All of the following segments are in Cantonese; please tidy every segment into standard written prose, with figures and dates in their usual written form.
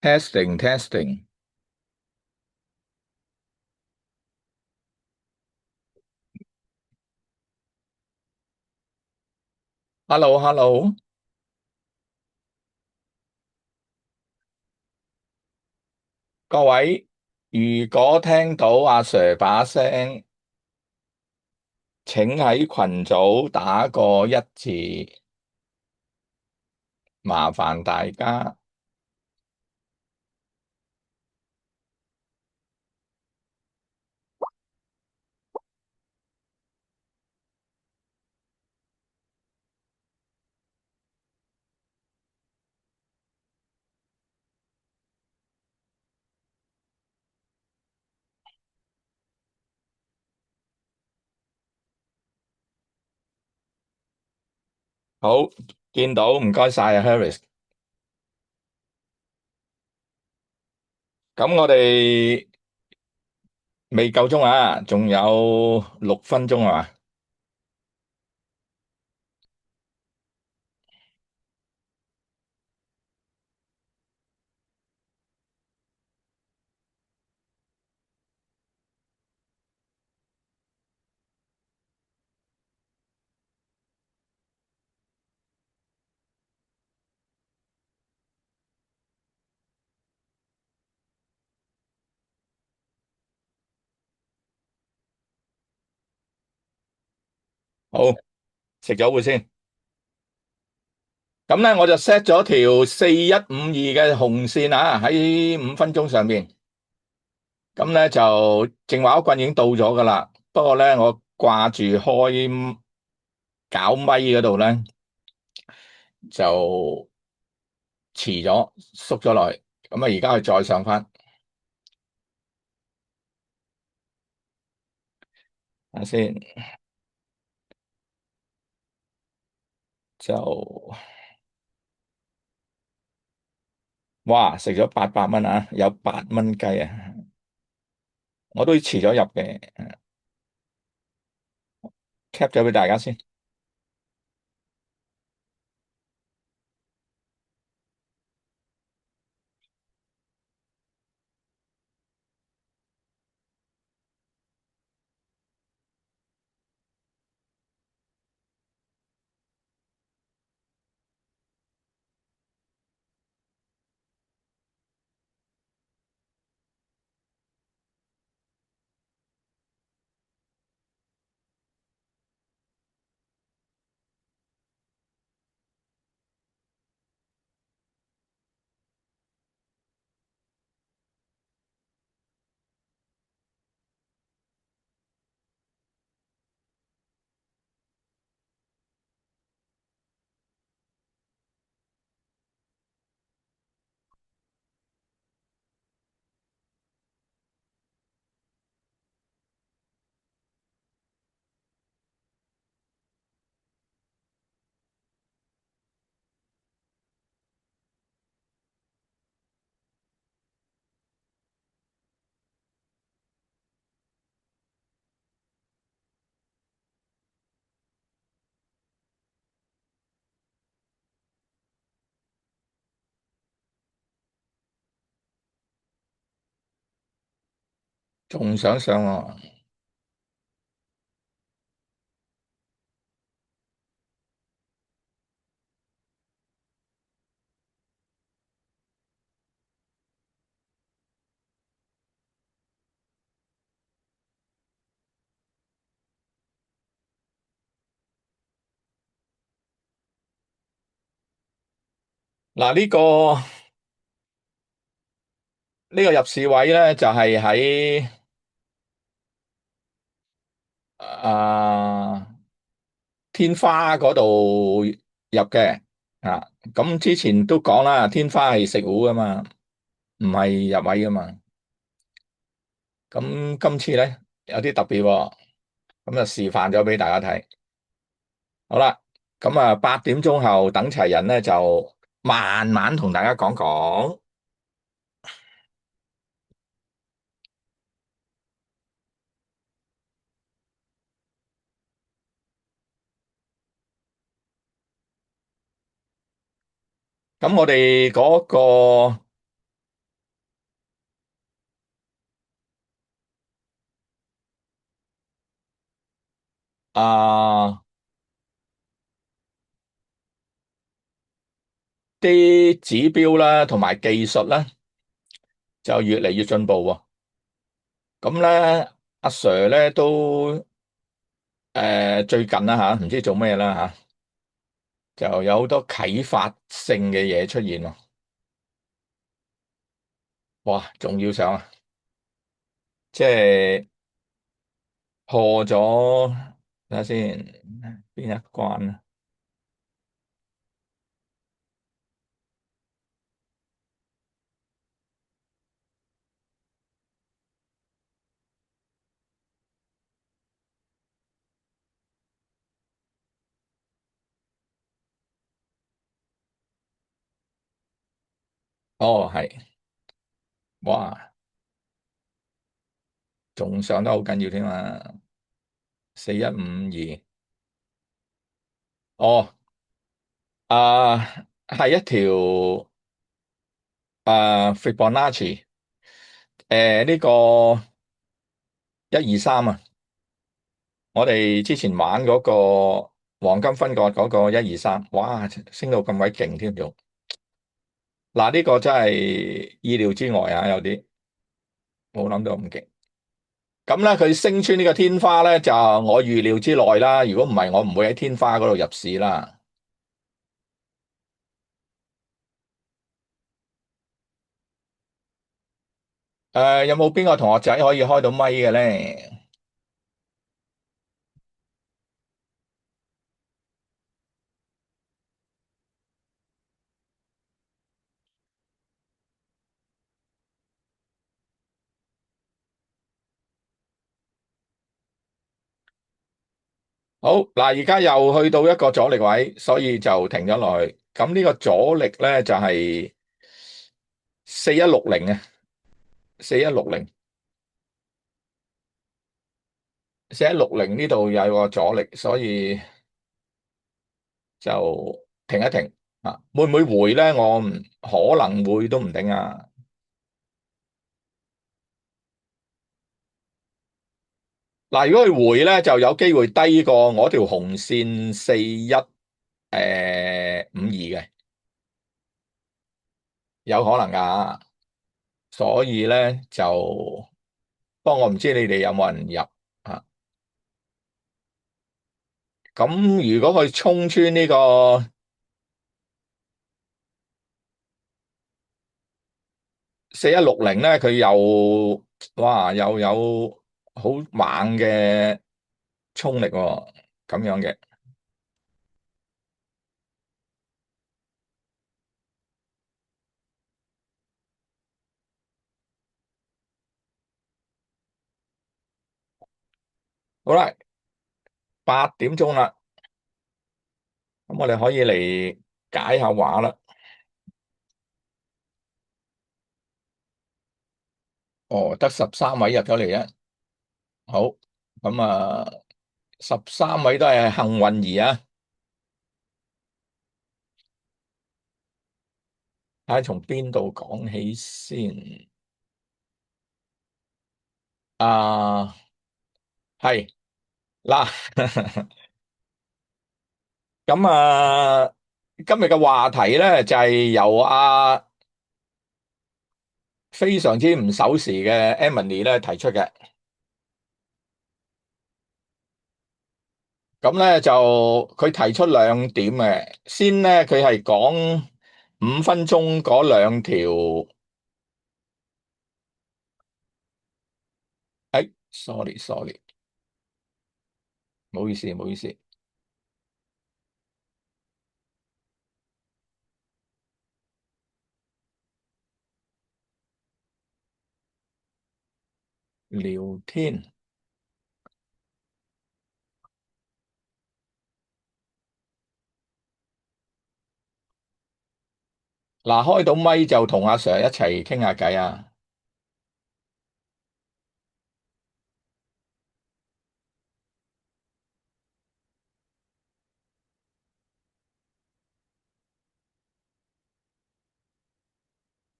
Testing testing。Hello hello。各位，如果聽到阿 Sir 把聲，請喺群組打個一字，麻煩大家。好，見到，唔該晒啊，Harris。咁我哋未夠鐘啊，仲有6分鐘係嘛？好，食咗會先。咁咧我就 set 咗條4152嘅紅線啊，喺5分鐘上面。咁咧就正話嗰棍已經到咗噶啦，不過咧我掛住開搞咪嗰度咧就遲咗，縮咗落去。咁啊而家佢再上翻，睇下先。就哇食咗800蚊啊，有8蚊雞啊，我都遲咗入嘅，cap 咗俾大家先。仲想上喎。嗱呢個入市位咧就係喺啊天花嗰度入嘅啊。咁之前都講啦，天花係食糊噶嘛，唔係入位噶嘛。咁今次咧有啲特別喎，咁就示範咗俾大家睇。好啦，咁啊8點鐘後等齊人咧，就慢慢同大家講講。咁我哋嗰個啊，啲指標啦，同埋技術咧，就越嚟越進步喎。咁咧，阿 Sir 咧都最近啦吓，唔知做咩啦吓，就有好多啟發性嘅嘢出現喎。哇，仲要上啊！即係破咗，睇下先邊一關啊？哦，係，哇，仲上得好緊要添啊！4152，哦，係一條Fibonacci，呢個123啊，我哋之前玩嗰個黃金分割嗰個123，哇，升到咁鬼勁添仲，嗱呢個真係意料之外啊，有啲冇諗到咁勁。咁咧佢升穿呢個天花咧，就我預料之內啦。如果唔係，我唔會喺天花嗰度入市啦。有冇邊個同學仔可以開到咪嘅咧？好嗱，而家又去到一個阻力位，所以就停咗落去。咁呢個阻力咧就係4160啊，4160，4160呢度有個阻力，所以就停一停啊。會唔會回咧？我唔可能會都唔定啊。嗱，如果佢回咧，就有機會低過我條紅線4152嘅，有可能噶。所以咧就，不過我唔知你哋有冇人入啊。咁如果佢衝穿呢個4160咧，佢又哇又有好猛嘅衝力喎，咁樣嘅。好啦，8點鐘啦，咁我哋可以嚟解下話啦。哦，得13位入咗嚟啫。好，咁啊，13位都係幸運兒啊！睇下從邊度講起先。啊，係嗱，咁啊，今日嘅話題咧就係由非常之唔守時嘅 Emily 咧提出嘅。咁咧就佢提出兩點嘅，先咧佢係講5分鐘嗰兩條，sorry，唔好意思，唔好意思，聊天。嗱，開到咪就同阿 Sir 一齊傾下偈啊！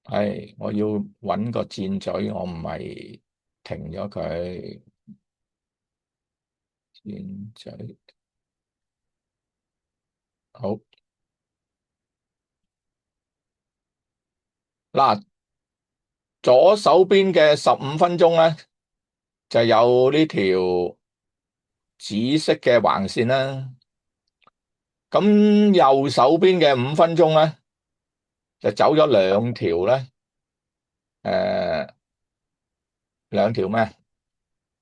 係，我要揾個箭嘴，我唔係停咗佢。箭仔，好嗱，左手邊嘅15分鐘咧，就有呢條紫色嘅橫線啦。咁右手邊嘅5分鐘咧，就走咗兩條咧，誒，兩條咩？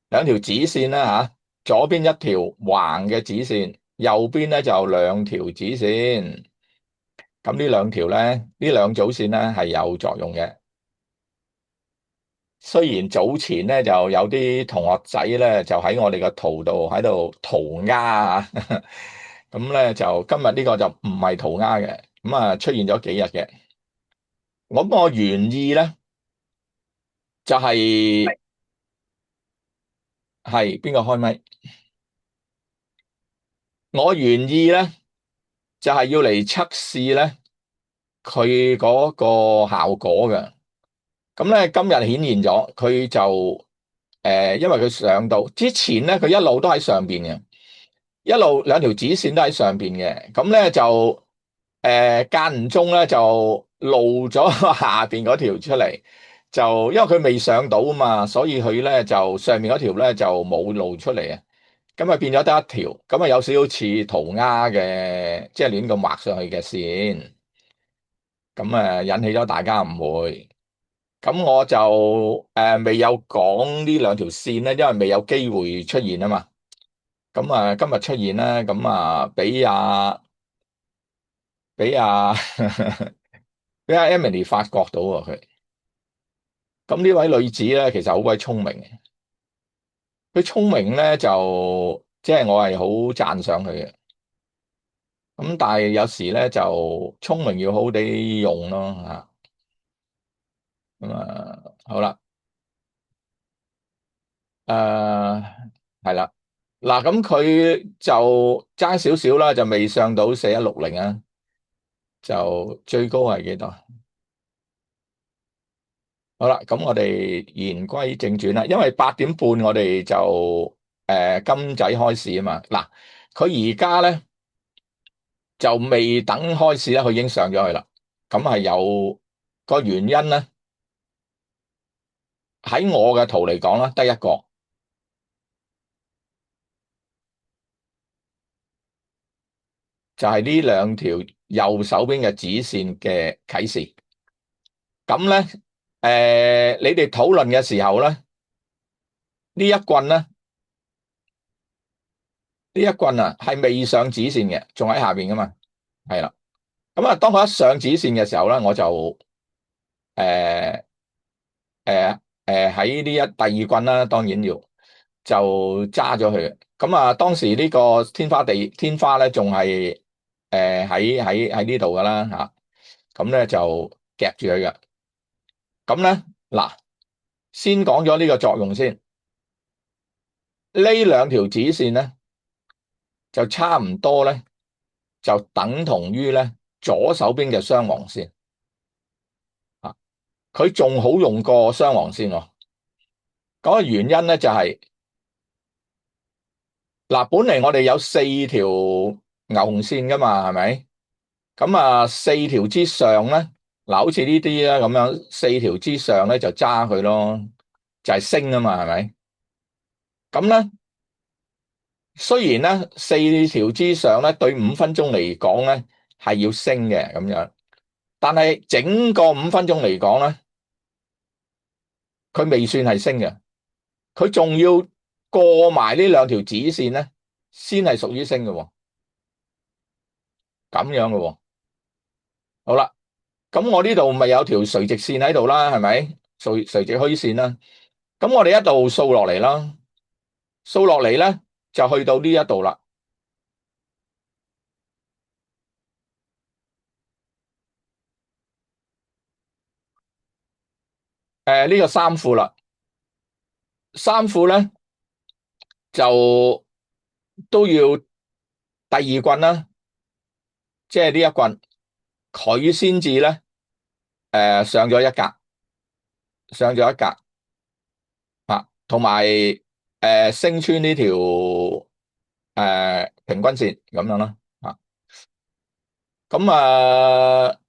兩條紫線啦吓，左邊一條橫嘅紫線，右邊咧就兩條紫線。咁呢兩條咧，呢兩組線咧係有作用嘅。雖然早前咧就有啲同學仔咧就喺我哋個圖度喺度塗鴉啊，咁咧就今日呢個就唔係塗鴉嘅，咁啊出現咗幾日嘅。我原意咧就係邊個開咪？我原意咧就係要嚟測試咧佢嗰個效果嘅。咁咧今日顯現咗，佢就因為佢上到之前咧，佢一路都喺上邊嘅。一路兩條紫線都喺上邊嘅，咁咧就間唔中咧就露咗下邊嗰條出嚟，就因為佢未上到啊嘛，所以佢咧就上面嗰條咧就冇露出嚟啊，咁啊變咗得一條，咁啊有少少似塗鴉嘅，即係亂咁畫上去嘅線，咁啊引起咗大家誤會，咁我就未有講呢兩條線咧，因為未有機會出現啊嘛。咁啊，今日出現啦，咁啊，俾阿俾阿 Emily 發覺到喎佢。咁呢位女子咧，其實好鬼聰明嘅。佢聰明咧，就即係我係好讚賞佢嘅。咁但係有時咧，就聰明要好好地用咯嚇。咁啊，好啦，誒係啦。嗱，咁佢就爭少少啦，就未上到4160啊，就最高係幾多？好啦，咁我哋言歸正傳啦，因為8點半我哋就金仔開市啊嘛。嗱，佢而家咧就未等開市咧，佢已經上咗去啦。咁係有個原因咧，喺我嘅圖嚟講啦，得一個，就係呢兩條右手邊嘅紫線嘅啟示。咁咧，你哋討論嘅時候咧，呢一棍咧，呢一棍啊係未上紫線嘅，仲喺下邊噶嘛，係啦。咁啊，當佢一上紫線嘅時候咧，我就誒喺呢第二棍啦，當然要就揸咗佢。咁啊，當時呢個天花咧，仲係喺呢度噶啦吓，咁咧就夾住佢嘅。咁咧嗱，先講咗呢個作用先。呢兩條紫線咧，就差唔多咧，就等同於咧左手邊嘅雙黃線。佢仲好用過雙黃線喎。嗰個原因咧就係嗱，本嚟我哋有4條牛紅線噶嘛，係咪？咁啊，4條之上咧，嗱，好似呢啲咧咁樣，4條之上咧就揸佢咯，就係升啊嘛，係咪？咁咧，雖然咧4條之上咧對5分鐘嚟講咧係要升嘅咁樣，但係整個5分鐘嚟講咧，佢未算係升嘅。佢仲要過埋呢兩條紫線咧，先係屬於升嘅喎，咁樣嘅喎。好啦，咁我呢度咪有條垂直線喺度啦，係咪？垂直虛線啦。咁我哋一路掃落嚟啦，掃落嚟咧就去到呢一度啦。呢個三副啦，三副咧就都要第二棍啦，即係呢一棍，佢先至咧上咗一格，上咗一格。同埋升穿呢條平均線咁樣啦。咁啊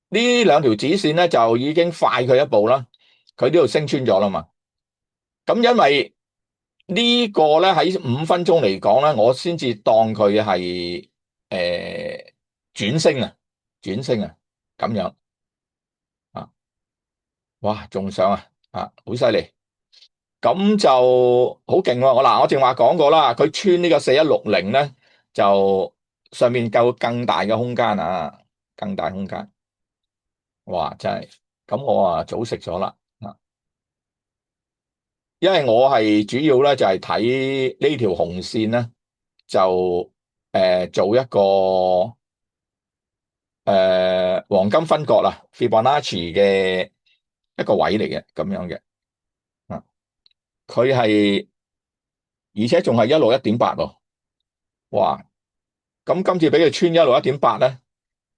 呢兩條指線咧就已經快佢一步啦，佢呢度升穿咗啦嘛。咁因為呢個咧喺5分鐘嚟講咧，我先至當佢係誒轉升啊，轉升啊咁樣啊，哇，仲上好犀利，咁就好勁喎。我正話講過啦，佢穿呢個4160咧，就上面夠更大嘅空間啊，更大空間，哇，真係，咁我早食咗啦。因為我係主要咧就係睇呢條紅線咧，就做一個黃金分割啦，Fibonacci 嘅一個位嚟嘅咁樣嘅。啊，佢係而且仲係161.8喎，哇！咁今次俾佢穿161.8咧，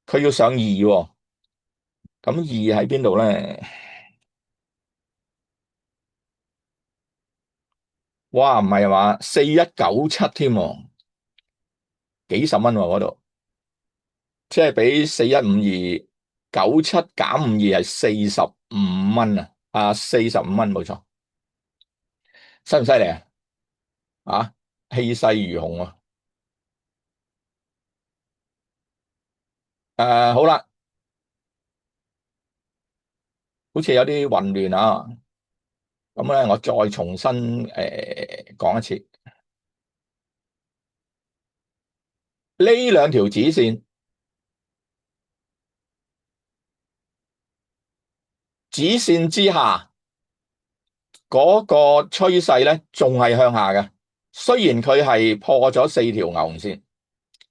佢要上2喎，咁2喺邊度咧？哇，唔係嘛，4197添喎，幾十蚊喎嗰度。即係比415297減52係45蚊啊！45蚊冇錯，犀唔犀利啊？啊，氣勢如虹啊！好啦，好似有啲混亂啊！咁咧，我再重新講一次，呢兩條指線，指線之下嗰個趨勢咧，仲係向下嘅。雖然佢係破咗4條牛熊線，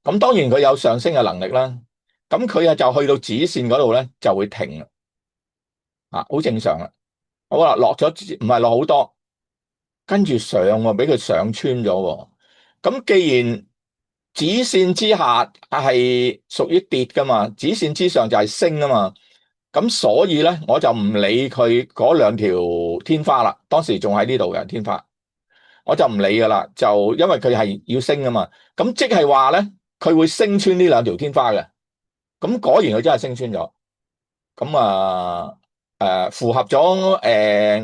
咁當然佢有上升嘅能力啦。咁佢就去到止線嗰度咧，就會停啦。好正常啦。好啦，落咗唔係落好多，跟住上喎，俾佢上穿咗喎。咁既然止線之下係屬於跌噶嘛，止線之上就係升啊嘛。咁所以咧，我就唔理佢嗰兩條天花啦。當時仲喺呢度嘅天花，我就唔理噶啦。就因為佢係要升啊嘛。咁即係話咧，佢會升穿呢兩條天花嘅。咁果然佢真係升穿咗。咁符合咗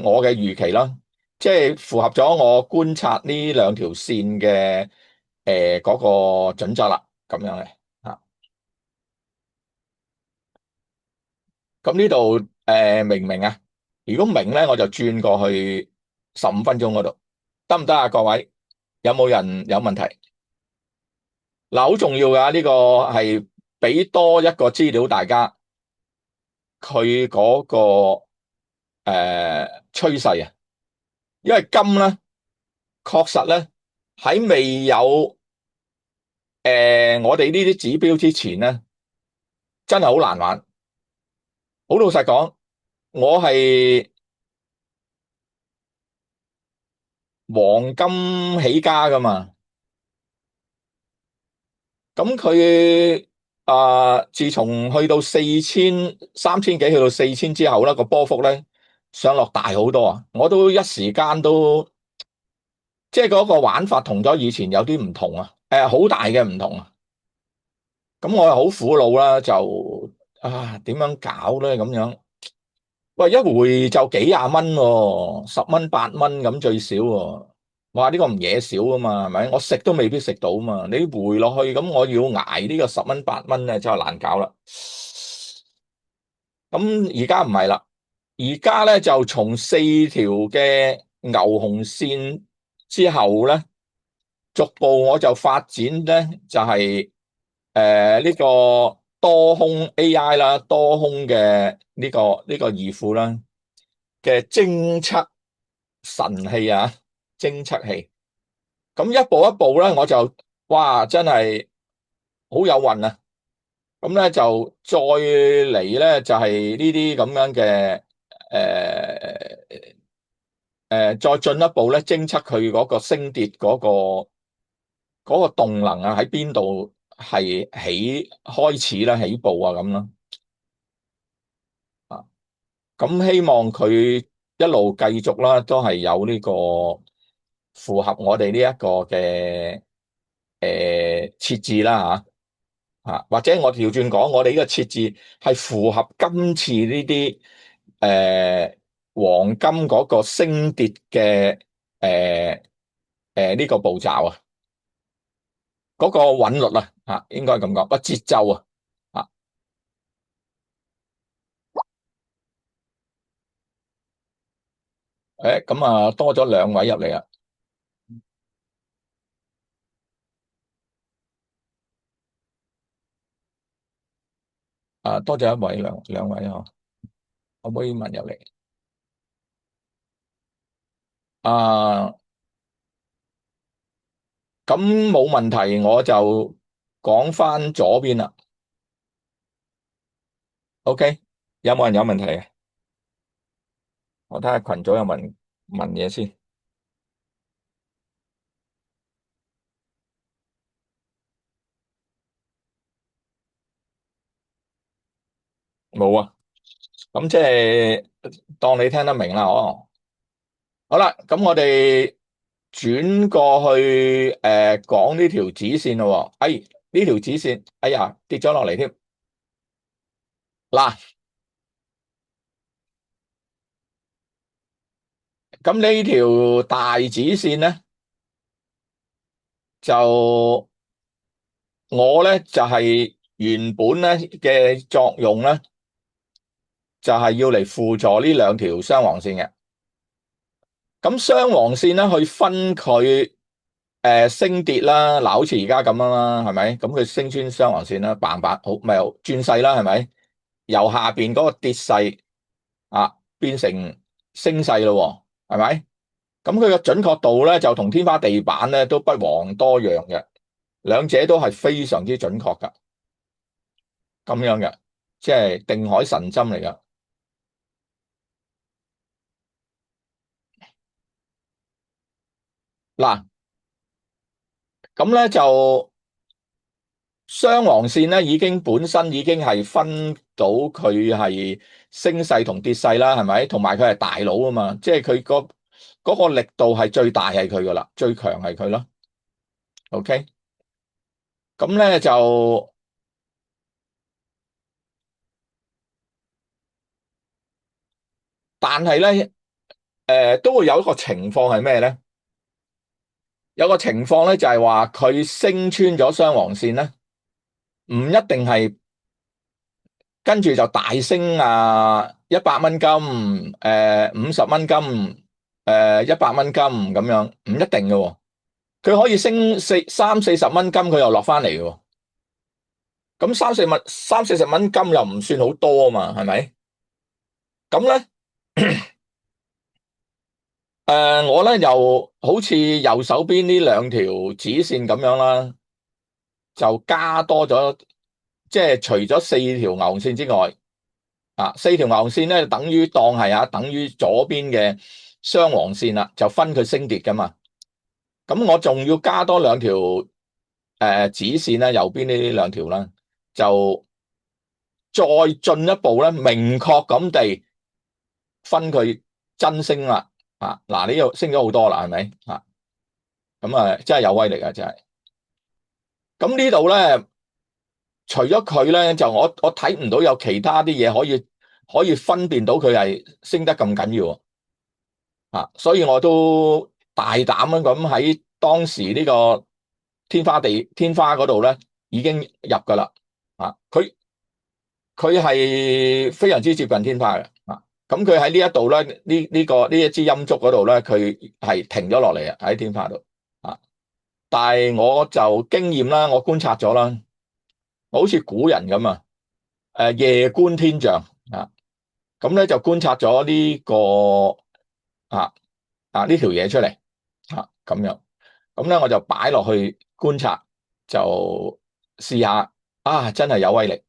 我嘅預期啦，即係符合咗我觀察呢兩條線嘅嗰個準則啦，咁樣嘅啊。咁呢度明唔明啊？如果明咧，我就轉過去15分鐘嗰度，得唔得啊？各位有冇人有問題？嗱，好重要噶，呢個係俾多一個資料大家，佢嗰個趨勢啊。因為金咧，確實咧喺未有我哋呢啲指標之前咧，真係好難玩。好老實講，我係黃金起家噶嘛。咁佢自從去到3000幾去到4000之後咧，個波幅咧上落大好多啊！我都一時間都即係嗰個玩法同咗以前有啲唔同啊，好大嘅唔同啊！咁我又好苦惱啦，就點樣搞咧咁樣？喂，一回就幾廿蚊喎，10蚊8蚊咁最少喎。哇，呢個唔嘢少啊嘛，係咪？我食都未必食到啊嘛。你回落去咁，我要捱呢個10蚊8蚊咧，真係難搞啦。咁而家唔係啦，而家咧就從4條嘅牛熊線之後咧，逐步我就發展咧，就係呢個多空 AI 啦，多空嘅呢個二庫啦嘅偵測神器啊，偵測器。咁一步一步咧，我就哇，真係好有運啊！咁咧就再嚟咧，就係呢啲咁樣嘅再進一步咧，偵測佢嗰個升跌嗰個動能啊，喺邊度係開始啦，起步啊咁啦。咁希望佢一路繼續啦，都係有呢個符合我哋呢一個嘅設置啦或者我調轉講，我哋呢個設置係符合今次呢啲黃金嗰個升跌嘅呢個步驟啊，嗰個韻律應該咁講，個節奏啊。咁多咗兩位入嚟啊，多咗一位兩位可唔可以問入嚟？啊，咁冇問題，我就講翻左邊啦。OK，有冇人有問題嘅？我睇下群組有問嘢先。冇啊，咁即係當你聽得明啦，好啦，咁我哋轉過去講呢條指線咯。呢條指線，哎呀跌咗落嚟添。嗱，咁呢條大指線咧，就我咧就係原本咧嘅作用咧，就係要嚟輔助呢兩條雙黃線嘅。咁雙黃線咧去分佢升跌啦，嗱好似而家咁樣啦，係咪？咁佢升穿雙黃線啦，嘭嘭好咪轉勢啦，係咪？由下邊嗰個跌勢變成升勢咯，係咪？咁佢嘅準確度咧就同天花地板咧都不遑多讓嘅，兩者都係非常之準確噶，咁樣嘅，即係定海神針嚟噶。嗱，咁咧就雙黃線咧本身已經係分到佢係升勢同跌勢啦，係咪？同埋佢係大佬啊嘛，即係佢嗰個力度係最大係佢噶啦，最強係佢咯。OK，咁咧就但係咧都會有一個情況係咩咧？有個情況咧就係話佢升穿咗雙黃線咧，唔一定係跟住就大升100蚊金，50蚊金，100蚊金咁樣，唔一定嘅喎。佢可以升30-40蚊金，佢又落翻嚟嘅喎。咁30-40蚊金又唔算好多啊嘛，係咪？咁咧，我咧又好似右手邊呢兩條指線咁樣啦，就加多咗，即係除咗四條牛線之外，四條牛線咧等於等於左邊嘅雙黃線啦，就分佢升跌噶嘛。咁我仲要加多兩條指線啦，右邊呢兩條啦，就再進一步咧，明確咁地分佢真升啦。嗱，呢度升咗好多啦，係咪咁真係有威力啊，真係。咁呢度咧，除咗佢咧，就我睇唔到有其他啲嘢可以分辨到佢係升得咁緊要所以我都大膽咁喺當時呢個天花嗰度咧，已經入噶啦佢係非常之接近天花嘅咁佢喺呢一度咧，呢一支陰燭嗰度咧，佢係停咗落嚟喺天花度但係我就經驗啦，我觀察咗啦，好似古人咁夜觀天象咁咧就觀察咗呢個呢條嘢出嚟咁樣，咁咧我就擺落去觀察，就試下真係有威力。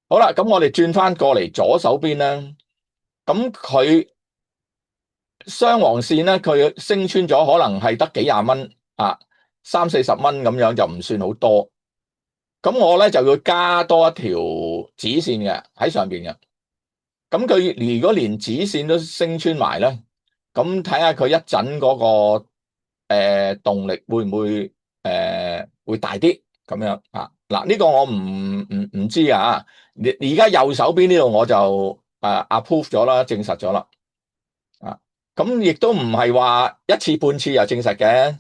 好啦，咁我哋轉翻過嚟左手邊咧，咁佢雙黃線咧，佢升穿咗，可能係得幾廿蚊30-40蚊咁樣，就唔算好多。咁我咧就要加多一條指線嘅喺上邊嘅。咁佢如果連指線都升穿埋咧，咁睇下佢一陣嗰個動力會唔會會大啲咁樣啊。嗱，呢個我唔知啊。而家右手邊呢度我就approve 咗啦，證實咗啦。啊，咁亦都唔係話一次半次又證實嘅。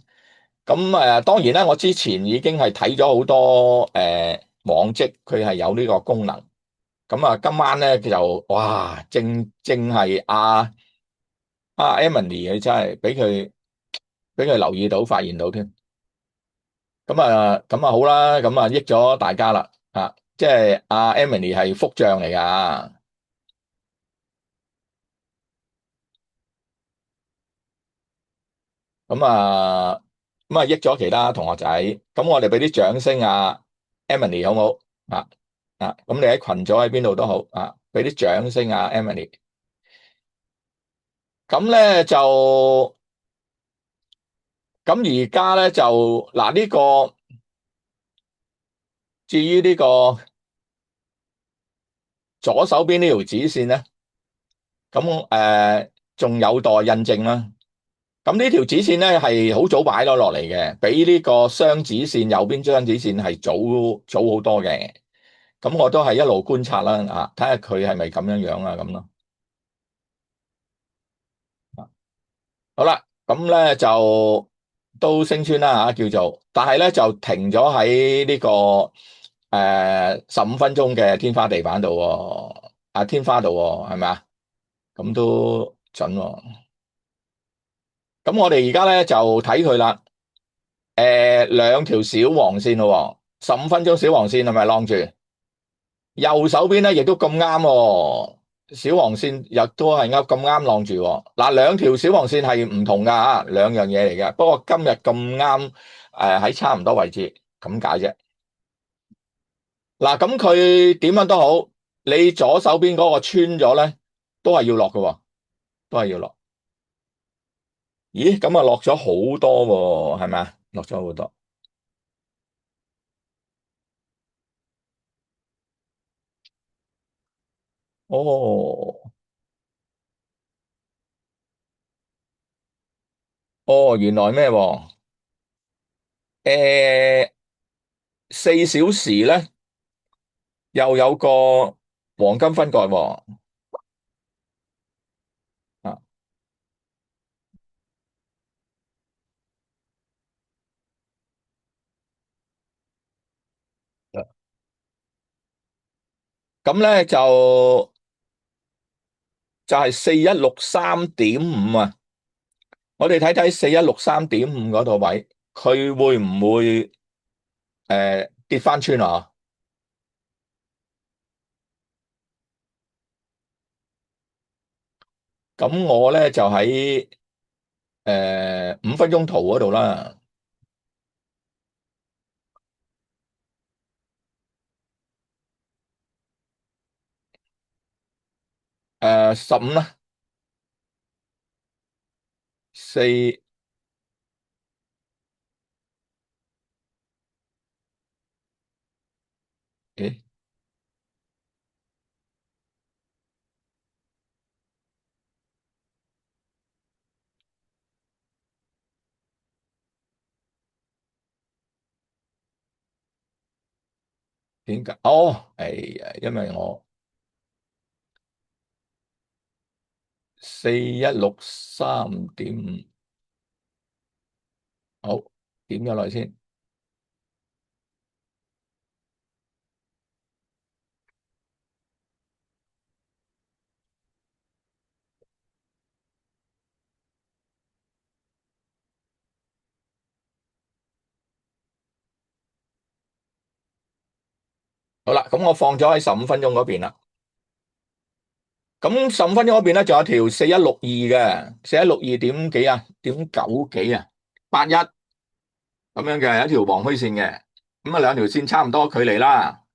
咁當然啦，我之前已經係睇咗好多網頁，佢係有呢個功能。咁啊，今晚咧就哇，正係Emily，佢真係俾佢留意到、發現到添。咁啊好啦，咁啊益咗大家啦。即係Emily 係福將嚟噶。咁啊益咗其他同學仔。咁我哋俾啲掌聲Emily 好唔好？咁你喺群組喺邊度都好俾啲掌聲Emily。咁咧就咁而家咧就嗱呢個至於呢個左手邊呢條指線咧，咁仲有待印證啦。咁呢條指線咧係好早擺咗落嚟嘅，比呢個雙指線右邊雙指線係早好多嘅。咁我都係一路觀察啦，睇下佢係咪咁樣樣咁咯。好啦，咁咧就都升穿啦叫做，但係咧就停咗喺呢個15分鐘嘅天花地板度喎，天花度喎，係咪啊？咁都準喎。咁我哋而家咧就睇佢啦。兩條小黃線咯喎，15分鐘小黃線係咪晾住？右手邊咧亦都咁啱喎，小黃線亦都係咁啱晾住喎。嗱，兩條小黃線係唔同噶兩樣嘢嚟嘅。不過今日咁啱喺差唔多位置咁解啫。嗱，咁佢點樣都好，你左手邊嗰個穿咗咧，都係要落嘅喎，都係要落。咦，咁啊落咗好多喎，係咪啊？落咗好多。哦哦，原來咩喎？誒，4小時咧，又有個黃金分割喎。啊，咁咧就係4163.5啊。我哋睇睇4163.5嗰度位，佢會唔會跌翻穿啊？咁我咧就喺5分鐘圖嗰度啦。15啦，四，誒，點解？哦，哎呀，因為我4163.5，好，點咗落去先。好啦，咁我放咗喺15分鐘嗰邊啦。咁15分鐘嗰邊咧，仲有條4162嘅，4162點幾點九幾81咁樣嘅，有一條黃虛線嘅。咁兩條線差唔多距離啦。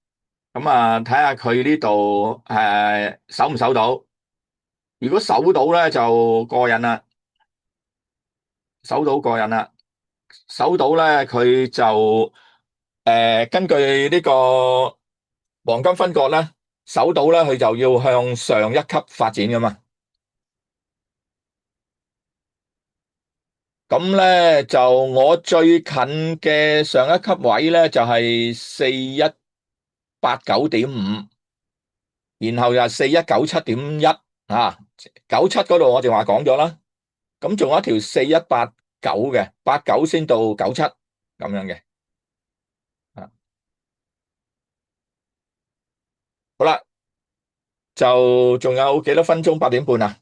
咁睇下佢呢度守唔守到？如果守到咧就過癮啦，守到過癮啦，守到咧佢就根據呢個黃金分割咧，守到咧佢就要向上一級發展噶嘛。咁咧就我最近嘅上一級位咧就係4189.5，然後就係4197.1啊，97嗰度我淨話講咗啦。咁仲有一條4189嘅，89先到97咁樣嘅。啊，好啦，就仲有幾多分鐘？8點半啊？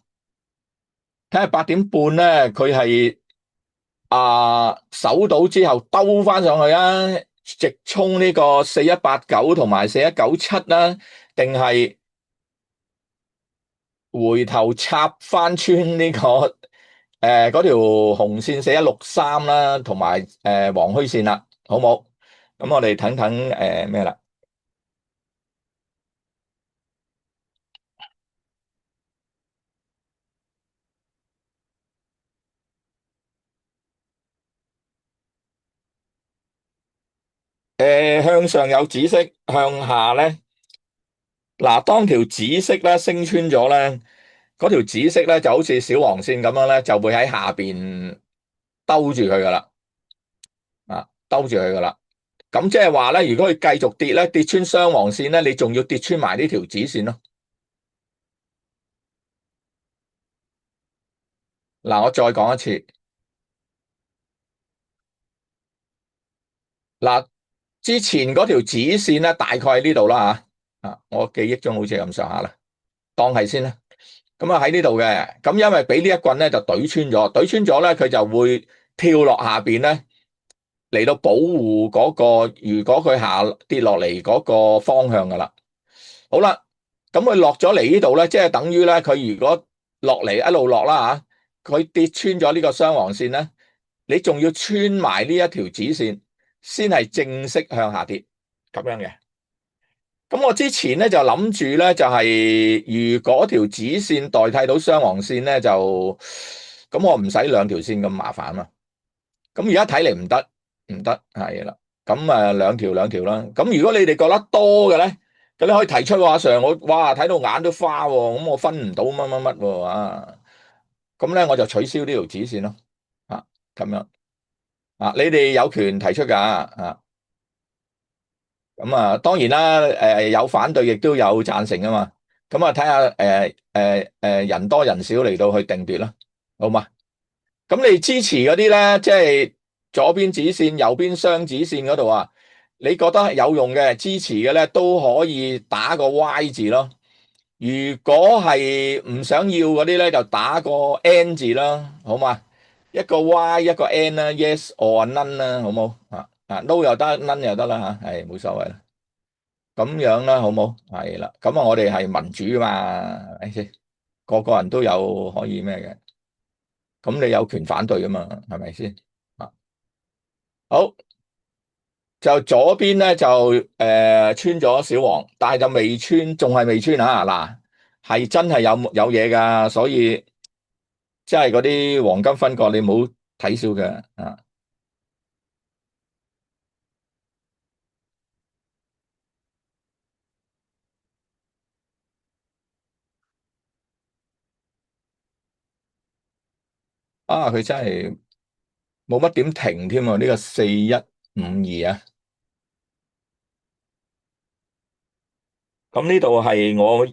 睇下8點半咧，佢係守到之後兜翻上去啊，直衝呢個4189同埋4197啦，定係回頭插翻穿呢個嗰條紅線4163啦，同埋黃虛線啦，好冇？咁我哋睇睇咩啦？向上有紫色，向下咧，嗱，當條紫色咧升穿咗咧，嗰條紫色咧就好似小黃線咁樣咧，就會喺下邊兜住佢噶啦，兜住佢噶啦。咁即係話咧，如果佢繼續跌咧，跌穿雙黃線咧，你仲要跌穿埋呢條紫線咯。嗱，我再講一次，嗱，之前嗰條紫線咧，大概喺呢度啦吓，我記憶中好似係咁上下啦，當係先啦。咁啊喺呢度嘅，咁因為俾呢一棍咧就懟穿咗，懟穿咗咧佢就會跳落下邊咧嚟到保護嗰個，如果佢下跌落嚟嗰個方向噶啦。好啦，咁佢落咗嚟呢度咧，即係等於咧佢如果落嚟一路落啦吓，佢跌穿咗呢個雙黃線咧，你仲要穿埋呢一條紫線，先係正式向下跌咁樣嘅。咁我之前咧就諗住咧就係如果條紫線代替到雙黃線咧就咁我唔使兩條線咁麻煩嘛。咁而家睇嚟唔得，唔得係啦。咁兩條兩條啦。咁如果你哋覺得多嘅咧，咁你可以提出話上我哇睇到眼都花喎，咁我分唔到乜乜乜喎啊。咁咧我就取消呢條紫線咯。啊咁樣你哋有權提出㗎啊。咁當然啦，有反對，亦都有贊成啊嘛。咁睇下人多人少嚟到去定奪啦，好嘛？咁你支持嗰啲咧，即係左邊紫線、右邊雙紫線嗰度啊，你覺得係有用嘅，支持嘅咧都可以打個 Y 字咯。如果係唔想要嗰啲咧，就打個 N 字啦，好嘛？一個 Y 一個 N 啦，Yes or None 啦，好冇？No 又得，None 又得啦吓，係冇所謂啦。咁樣啦，好冇？係啦，咁我哋係民主噶嘛，係咪先？個個人都有可以咩嘅，咁你有權反對噶嘛，係咪先？啊，好，就左邊咧就穿咗小黃，但係就未穿，仲係未穿啊！嗱，係真係有嘢噶，所以即係嗰啲黃金分割，你唔好睇小嘅啊！佢真係冇乜點停添啊！呢個4152啊，咁呢度係我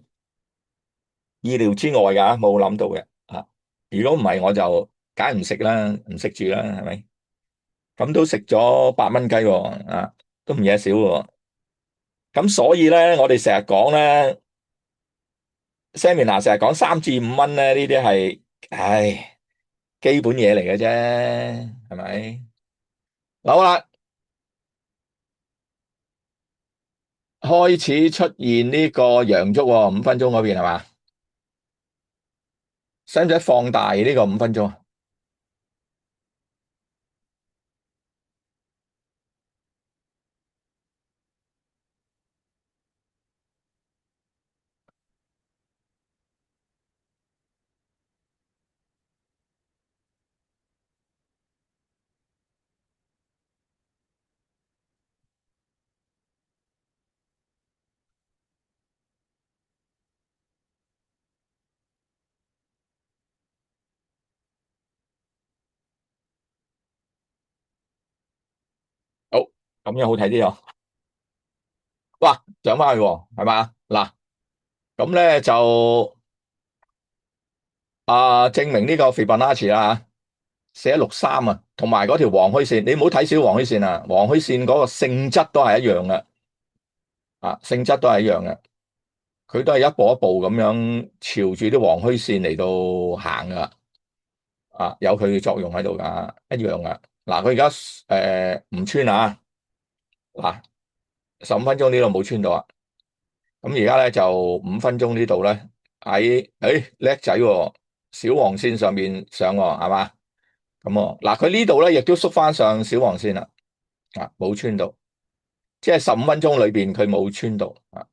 意料之外噶，冇諗到嘅啊！如果唔係，我就梗係唔食啦，唔食住啦，係咪？咁都食咗8蚊雞喎，都唔嘢少喎。咁所以咧，我哋成日講咧，Seminar 成日講3至5蚊咧，呢啲係，唉，基本嘢嚟嘅啫，係咪？好啦，開始出現呢個陽燭喎，5分鐘嗰邊係嘛？使唔使放大呢個5分鐘啊？咁樣好睇啲啊！哇，上翻去喎，係嘛？嗱，咁咧就證明呢個斐波那契啦，4163啊，同埋嗰條黃虛線，你唔好睇小黃虛線啊，黃虛線嗰個性質都係一樣嘅，性質都係一樣嘅，佢都係一步一步咁樣朝住啲黃虛線嚟到行噶，有佢嘅作用喺度噶，一樣噶。嗱，佢而家唔穿啊，嗱，15分鐘呢度冇穿到啊，咁而家咧就5分鐘呢度咧喺叻仔喎，小黃線上面上喎，係嘛？咁嗱，佢呢度咧亦都縮翻上小黃線啦，冇穿到，即係15分鐘裏邊佢冇穿到啊。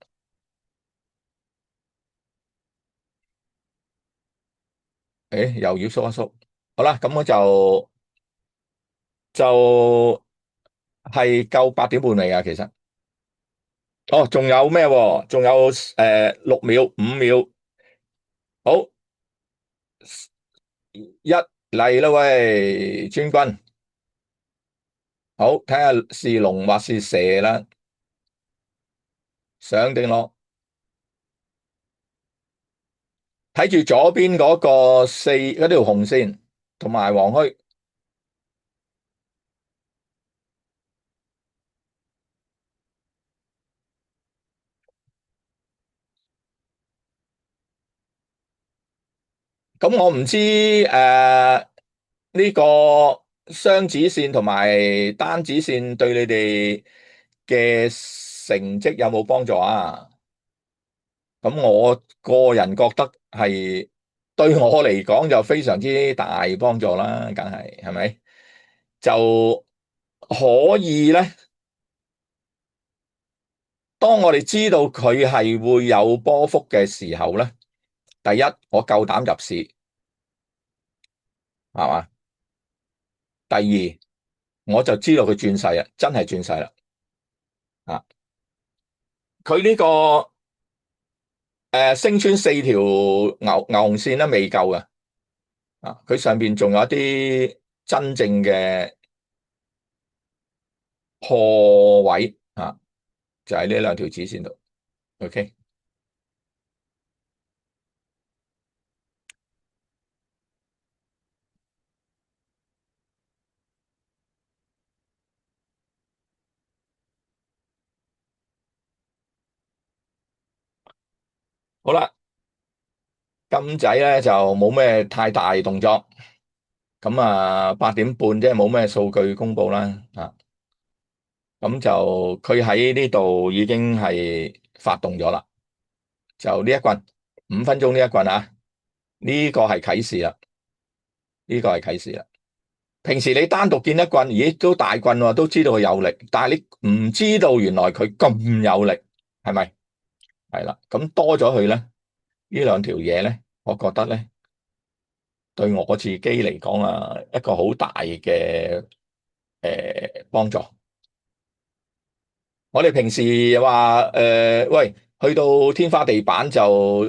又要縮一縮，好啦，咁我就係夠8點半未啊？其實，哦，仲有咩喎？仲有6秒、5秒，好，一嚟啦喂，專軍，好，睇下是龍或是蛇啦，上定落，睇住左邊嗰個嗰條紅線同埋黃虛。咁我唔知呢個雙子線同埋單子線對你哋嘅成績有冇幫助啊？咁我個人覺得係對我嚟講就非常之大幫助啦，梗係咪？就可以咧，當我哋知道佢係會有波幅嘅時候咧，第一我夠膽入市，係嘛？第二我就知道佢轉勢啊，真係轉勢啦。啊，佢呢個升穿4條牛熊線咧未夠嘅，佢上邊仲有一啲真正嘅破位就喺呢兩條指線度。OK，好啦，金仔咧就冇咩太大動作，咁8點半即係冇咩數據公布啦，咁就佢喺呢度已經係發動咗啦，就呢一棍5分鐘呢一棍呢個係啟示啦，呢個係啟示啦。平時你單獨見一棍，咦都大棍喎，都知道佢有力，但係你唔知道原來佢咁有力，係咪？係啦，咁多咗佢咧，呢兩條嘢咧，我覺得咧，對我自己嚟講一個好大嘅幫助。我哋平時話喂，去到天花地板就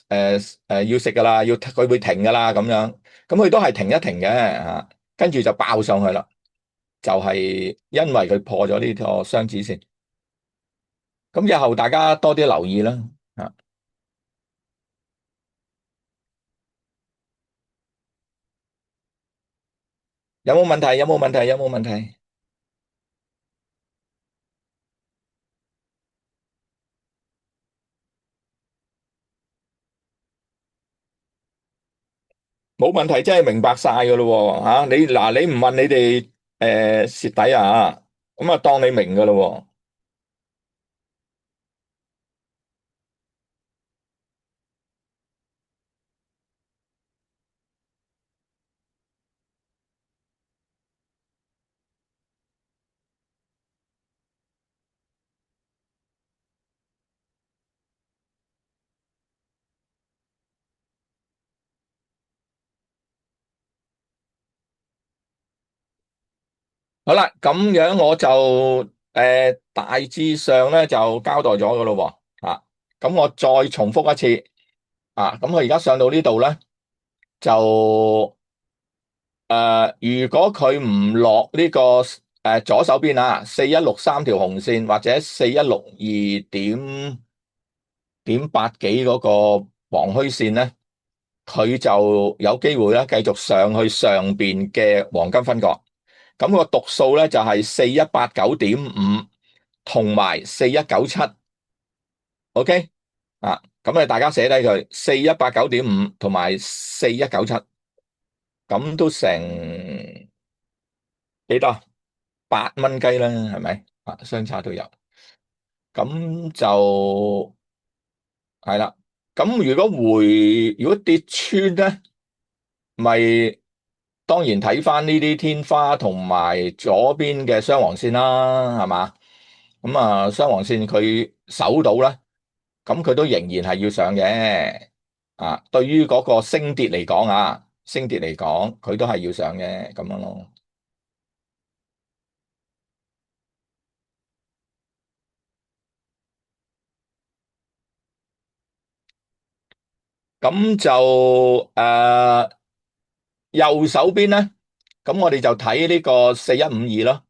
要食噶啦，佢會停噶啦咁樣，咁佢都係停一停嘅跟住就爆上去啦。就係因為佢破咗呢個雙子線，咁日後大家多啲留意啦。有冇問題？有冇問題？有冇問題？冇問題，真係明白晒噶咯吓。你唔問你哋蝕底咁當你明噶咯。好啦，咁樣我就大致上咧就交代咗噶咯。咁我再重複一次咁我而家上到呢度咧就如果佢唔落呢個。左手邊啊，4163條紅線或者4162.8幾嗰個黃虛線咧，佢就有機會咧繼續上去上邊嘅黃金分割。咁個讀數咧就係4189.5同埋4197。OK 啊，咁啊大家寫低佢4189.5同埋4197，咁都成幾多8蚊雞啦，係咪啊？相差都有，咁就係啦。咁如果跌穿咧，咪當然睇翻呢啲天花同埋左邊嘅雙黃線啦，係嘛？咁啊，雙黃線佢守到咧，咁佢都仍然係要上嘅。啊，對於嗰個升跌嚟講啊，升跌嚟講，佢都係要上嘅咁樣咯。咁就右手邊咧，咁我哋就睇呢個4152咯，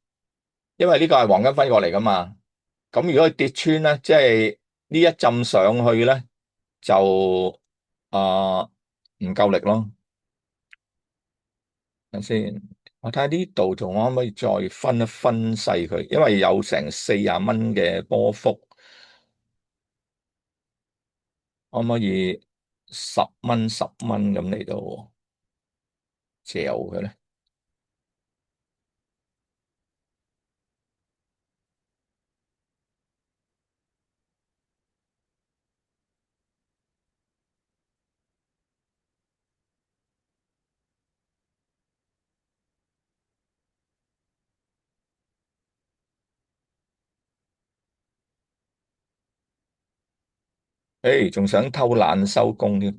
因為呢個係黃金分過嚟噶嘛。咁如果佢跌穿咧，即係呢一浸上去咧，就啊唔夠力咯。等先，我睇下呢度仲可唔可以再分一分細佢，因為有成40蚊嘅波幅，可唔可以10蚊10蚊咁嚟到嚼佢咧？誒，仲想偷懶收工添，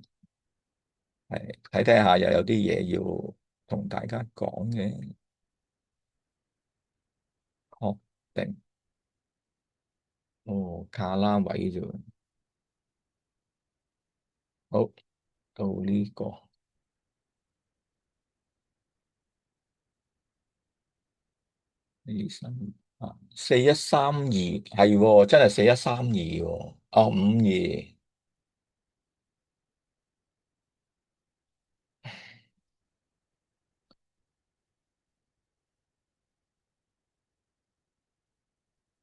係睇下又有啲嘢要同大家講嘅，確定哦，卡拉位啫喎，好到呢個4132係喎，真係4132喎，哦52。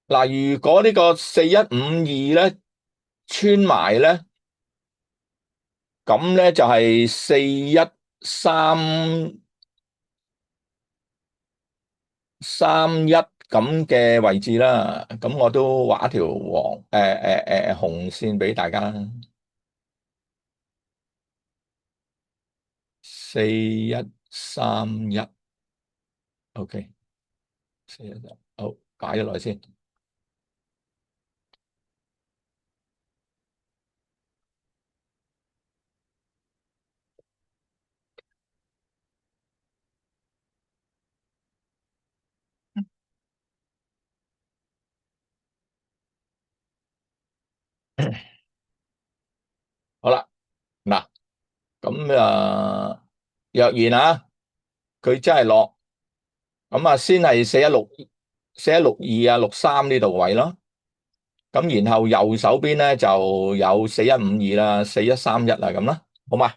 嗱，如果呢個4152咧穿埋咧，咁咧就係4131咁嘅位置啦。咁我都畫一條紅線俾大家啦。4131，OK，4131，好，解咗來先。好啦，嗱，咁若然啊，佢真係落，咁啊先係4162啊63呢度位咯。咁然後右手邊咧就有4152啦、4131啦咁啦，好嘛？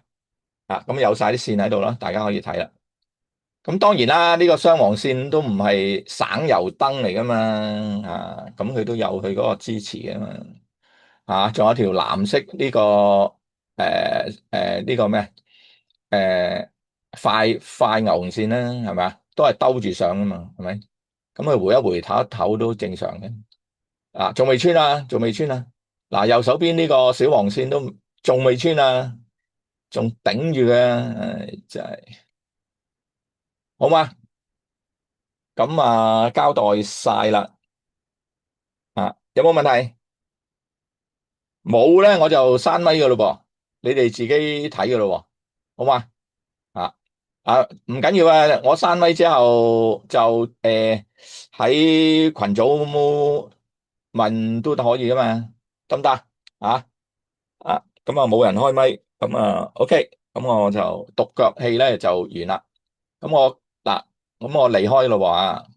啊，咁有晒啲線喺度啦，大家可以睇啦。咁當然啦，呢個雙黃線都唔係省油燈嚟噶嘛，啊，咁佢都有佢嗰個支持噶嘛，啊，仲有條藍色呢個呢個咩快牛紅線啦，係咪啊？都係兜住上噶嘛，係咪？咁佢回一回唞一唞都正常嘅。啊，仲未穿啊，仲未穿啊！嗱，右手邊呢個小黃線都仲未穿啊，仲頂住嘅，唉，真係好嘛？咁啊，交代晒啦，啊，有冇問題？冇咧，我就閂咪噶咯噃，你哋自己睇噶咯，好嘛？啊唔緊要啊，我閂咪之後就喺群組問都可以噶嘛，得唔得啊？咁啊冇人開咪，咁啊 OK，咁我就獨腳戲咧就完啦。咁我嗱，咁我離開咯喎啊！